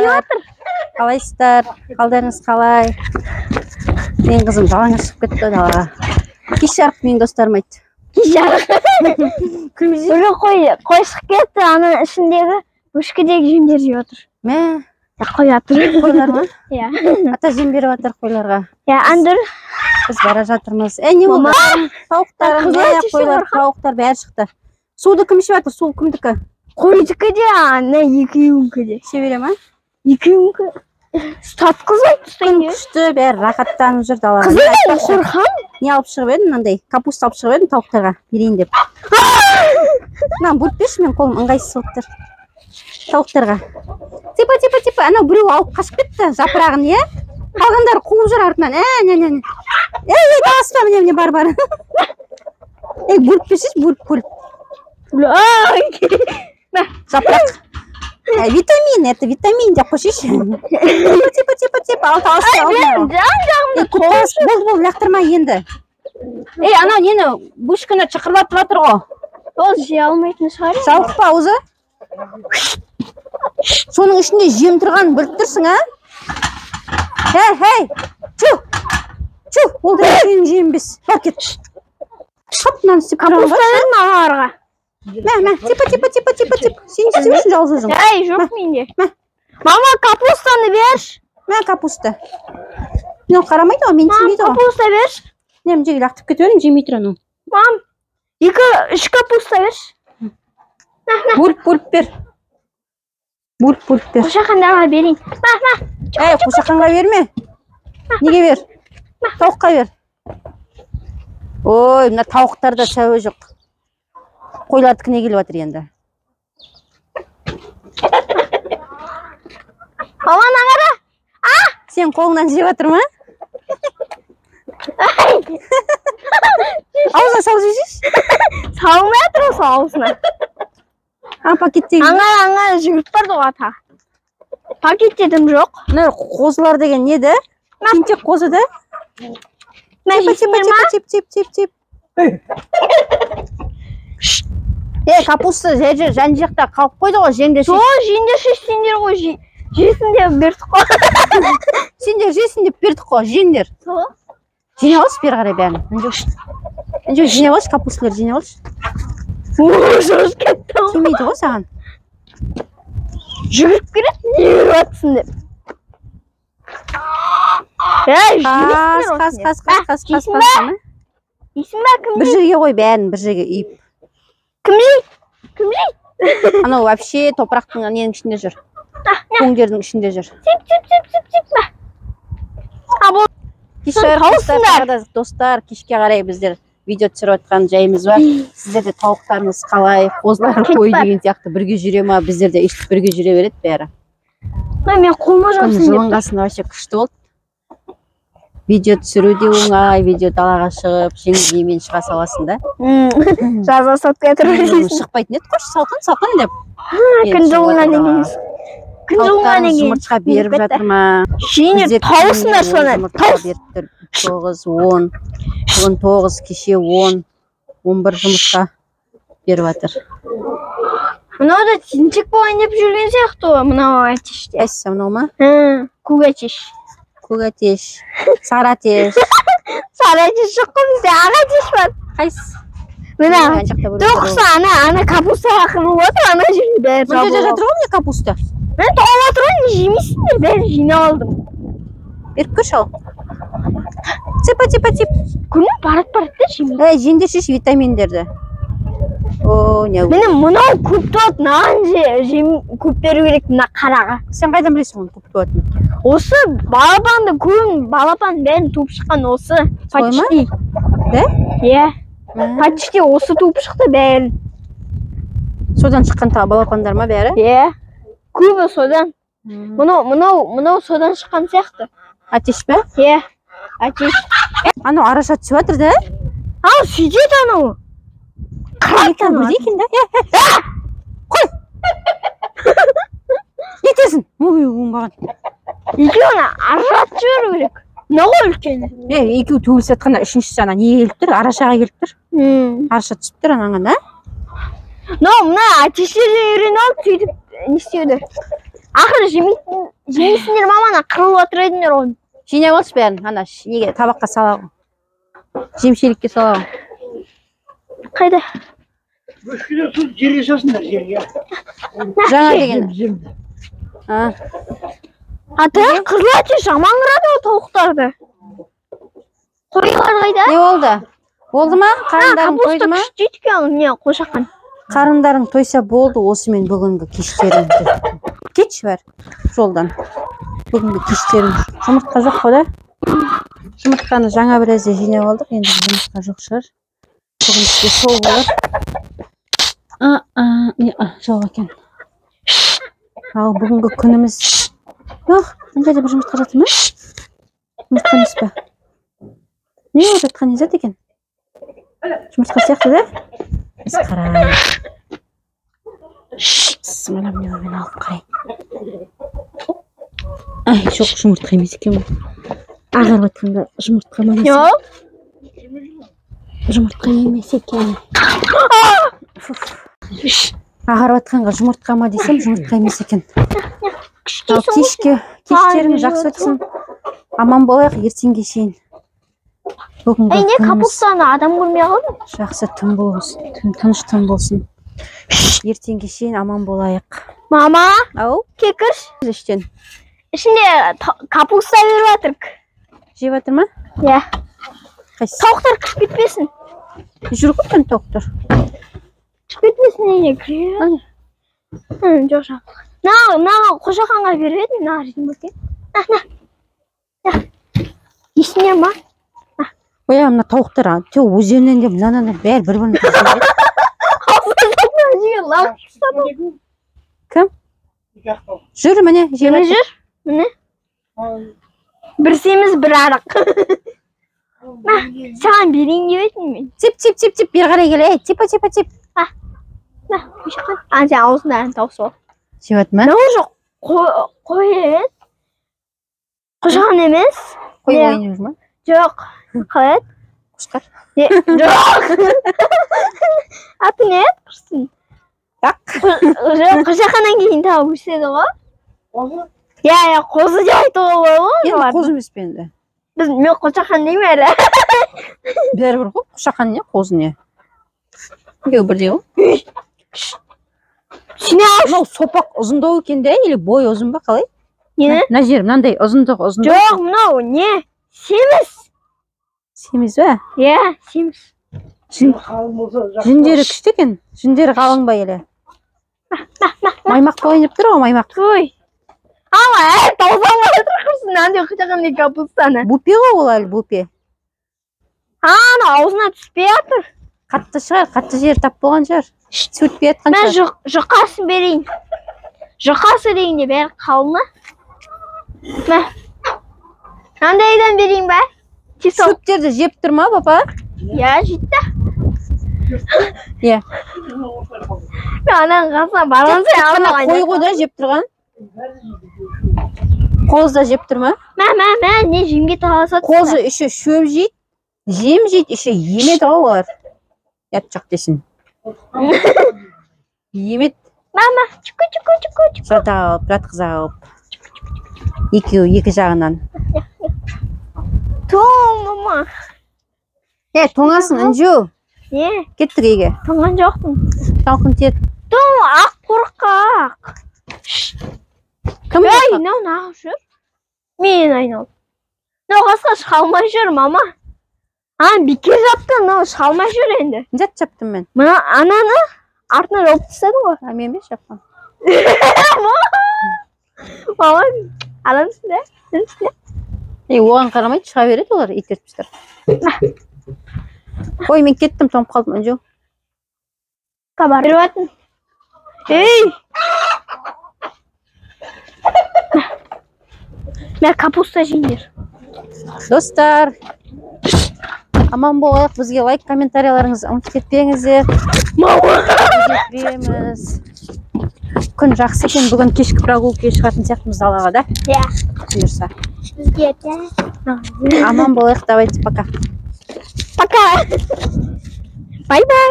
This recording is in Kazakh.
жатыр. Қалайсыздар? Қалдарыңыз қалай? Мен қызым жалаңаш шығып кетті далаға. Кеш жарық менің достарым айтты. Кеш жарық. Уже қой шығып кетті, ана ішіндегі бөшкедегі жемдер жеп отыр. Мә, Қой жатыр. қойлар ма? Иә. Ата жем беріп жатыр қойларға. Иә, андыр. Біз бара жатырмыз. Не болды? Тауықтар, қойлар, тауықтар бәрі шықты. Суды кім ішіп жатыр? Су кімдікі? Қойдікі де, ана екеуіңкі де. Іше бере ма? Екеуіңкі. Татқызбайды түстенге. Күшті, бәрі рахаттанып жүр далаға. Қызым, қорқам. Не алып шығып едім, мынандай капуста алып шығып едім тауықтарға берейін деп. Мынаны бөліп берші, мен қолым ыңғайсыз болып тұр. Тауықтарға. Типа, анау біреу алып қашып кетті жапырағын, е? Қалғандары қуып жүр артынан. Таласпа, міне бар. Бөліп берші, бөліп. Жапырақ. Витамин, это витамин деп қойшыш. Типа, ал таласпа. Бол, лақтырма енді. Анау нені бөшкені чықырлатып жатыр ғой. Ол жей алмайтын шығар. Жалықпа аузы. Соның ішінде жем тұрған біліп тұрсың, а? Хей, чу, ол да сенің жембес. Бар кет. Шап, мынаны істеп тұрған ғой. Капуста бердің ағаларға. Мә, типа. Сен істемешін жалғыз өзің. Жоқ менде. Мама, капустаны берш. Мә, капуста. Мен қарамайды ғой, мен тимейді ғой. Капуста берш. Не, мына жерге лақтып кетіп едім, жемей тұр анау. Мам, 2-3 капуста берш. Бөліп бер. Қошақандаға берейін. Қошақанға берме. Неге бер? Тауыққа бер. Ой, мына тауықтарда сәуе жоқ. Қойлардікіне келіп жатыр енді. Маман ағара. Сен қолыңнан жеп жатыр ма? Аузына сал жейсіз? Салмай жатыр осы аузына. Пакеттегі. Аңа жүгіріп барды ғой ата. Пакетте дым жоқ. Мына қозылар деген не де? Тентек қозы да? Тип. Капуста жан жақта қалып қойды ғой, жеңдер шеш. Жеңдер шешсеңдер ғой, жесін деп бердік қой. Сендер жесін деп бердік қой, жеңдер. Жене алшы, бері қарай бәрін. Жене алшы, капусталар жене алшы. Жоғыз кетті. Келмейді ғой саған. Жүгіріп келеді, не өріп атсын деп. Қас. Исің бә, кім бір жерге қой, бәрін бір жерге үйіп. Кім жей? Анау вообще топырақтың ненің ішінде жүр. Көңдердің ішінде жүр. Достар, кешке қарай біздер видео түсіріп отқан жайымыз бар. Сіздерде тауықтарыңыз қалай, қозылар қой деген сияқты бірге жүре ма? Біздерде үштік бірге жүре береді бәрі. Мен қолыма жапсын деп. Жылынғасында вообще күшті болды. Видео түсіру де оңай, видео далаға шығып, жеңгеймен шыға саласың да. Жаза сатып кетіріп жүрсің. Шықпайтын еді, қош, салқын деп. Күн жылынған емес. Тауықтарыңыз жұмыртқа беріп жатыр ма? Жеңдер тауысыңдар соны. 9, 10, 9, кеше 10, 11 жұмыртқа беріп жатыр. Мынау да тентек болайын деп жүрген сияқты ғой, мынау әтеште. Әсі, мынау ма? Көк әтеш. Көк әтеш, сары әтеш. Сары әтеш жоқ қой бізде, ақ әтеш бар. Қайсы? Мына, тоқса ана капуста қырылып отыр, ана жерде бәрі жабылып. Мына жатыр ғой міне капуста. Мен тоғып отырмын, жемейсіңдер, бәрі жинап алдым. Беріп көрші ал. Типа. Күні барат да жемейді. Жеңдер шеш витаминдерді. Мені мынау көп туады, наған көп беру керек мына қараға. Сен қайдан білесің оны көп туатынын? Осы балапанды балапан бәрін туып шыққан осы. Почти. Да? Иә. Почти осы туып шықты бәрін. Содан шыққан балапандар ма бәрі? Иә. Көбі содан. Мынау содан шыққан сияқты. Атеш пе? Иә. Атеш. Анау араша түсіп жатыр да? Ау, сөйтеді анау. Екеуі бірдей екен да? Қой! Нетесің? Ой, оңбаған. Екеуіні ажыратып жіберу керек. Мынау ғой үлкені. Екеуі төгілісіп жатқанда үшіншісі ана не келіп тұр? Арашаға келіп тұр. Араша түсіп тұр анаған да? Мына атештерден үйреніп алып сөйтіп не істеуді. Ақыры жемейтін жемейсіңдер мамана қырылып отыр едіңдер оны. жинап алшы бәрін. Ана неге табаққа салағын. Жемшелікке салағын. Қайда? Бөшкеден су жерге салсыңдар жерге. Жаңа деген. Ата, қырылады, жаман қырады ол тауықтарды. Қойлар қайда? Не болды? Болды ма? Қарындарың тойды ма? Капуста күшті екен, не қошақан. Қарындарың тойса болды, осымен бүгінгі кештеріңді. Кетші бар жолдан. Бүгінгі кештерің. Жұмыртқа жоқ қой да? Жұмыртқаны жаңа біразда жинап алдық, енді жұмыртқа жоқ шығар. Бүгін сізге сол болар. Жоқ екен. Ал бүгінгі күніміз. Жоқ, ана жерде бір жұмыртқа жатыр ма? Жұмыртқа емес пе? Не болып жатқан не зат екен? Жұмыртқа сияқты да? Біз қарайық. Мана мен алып қарайын. Ай, жоқ, жұмыртқа емес екен бұл. Ағарып атқанда жұмыртқа ма емес? Жоқ. Жұмыртқа емес екен. Ағарып атқанға жұмыртқа ма десем, жұмыртқа емес екен. Ал кештерің жақсы өтсін. Аман болайық, ертеңге шейін. Бүгінгі Не күніміз капустаны адам көрмей қалды? жақсы түн болсын, тыныш түн болсын. Ертеңге шейін аман болайық. Мама, Ау, кекірш. іштен. Ішінде капуста беріп жатыр. Жеп жатыр ма? Иә. Қайсы? Тауықтар кіріп кетпесін. Жүр ғой тоқтар. Кіріп кетпесін неге кіріп? Жоқ жоқ. Мына қошақанға беріп едім, мына жерден бөтен. Есіне ма? Ой, мына тауықтар, өздерінен де мынаны бәрі бір-бірін тастайды. Кім? Жүр, міне, жеп Міне жатыр. жүр. Міне. Бір семіз, бір арық. Саған берейін деп едім мен. Тип, бері қарай кел, ей, тип. Сен аузынан тауысы бол. Жеп жатыр ма? Жоқ, қой еді. Қошаған емес. Қой ойын жүр ма? Жоқ, қалай еді? Қошқар. Жоқ. Аты не еді? Құрсын. Жоқ, қошақаннан кейін тауып өседі ғой. Иә, қозы деп айтуға болады ғой. Енді қозы емес пе енді? Мен қошақан деймін әлі. Бәрібір ғой, қошақан не, қозы не? Екеуі бірдей ғой. Мынау сопақ ұзындау екен де, или бой ұзын ба қалай? Не? Мына жер мынандай ұзындық. Жоқ, мынау не? Семіз. Семіз ба? Иә, семіз. Жүндері күшті екен. Жүндері қалың ба елі? Маймақ болайын деп тұр ғой, маймақ. Ой. Ама, таусанға тұрқырсың, нәнде қышақандай капустаны. Бупе ғой ол әлі, бупе. Ана, аузына түспей атыр. Қатты шығар, қатты жер тап болған шығар. Сөтпей атқан Мен шығар. жұқасын берейін. Жұқасы дейін де бәрі қалына. Мә. Қандайдан берейін бә? Шөптерді жеп тұр ма, папа? Иә, жетті. Иә. Мен ананың қасына барған сайын алмаған. Қой ғой да жеп тұрған. Қоз да жеп тұр ма? Мә, не жемге таласады. Қозы үші шөп жейді, жем жейді, үші емет ғой олар. Ят жақ десін. Емет. Мама, чуку. Жатап, жатқызап. Екеуі екі жағынан. Тоң, мама. Тоңасын, үнжу. Не? Кеттік еге. Тоңған жоқтың. Талқын тет. Тоң, ақ қорқақ. Кім Ей, қорқақ? мынау нағып жүр. Мен айналып. Мынау қасқа шығалмай жүр, мама. Бике жапты, мынау шығалмай жүр енді. Жат жаптым мен. Мына ананы артына жауып тастады ғой. Мен емес жапқан. Мама, алам сізді. Оған қарамайды, шыға береді олар, итеріп тастар. Ой, мен кеттім, тоңып қалдым, үнжу. Кабар. Беріп атын. Ей! Мен капуста жейдер. Достар, аман болайық, бізге лайк, комментарияларыңызды ұмытып кетпеңіздер. Кетпейміз. Күн жақсы екен, бүгін кешкі прогулкаға шығатын сияқтымыз далаға да. Иә. Бұйырса. Бізге де. Аман болайық, давайте, пока. Пока. Бай-бай.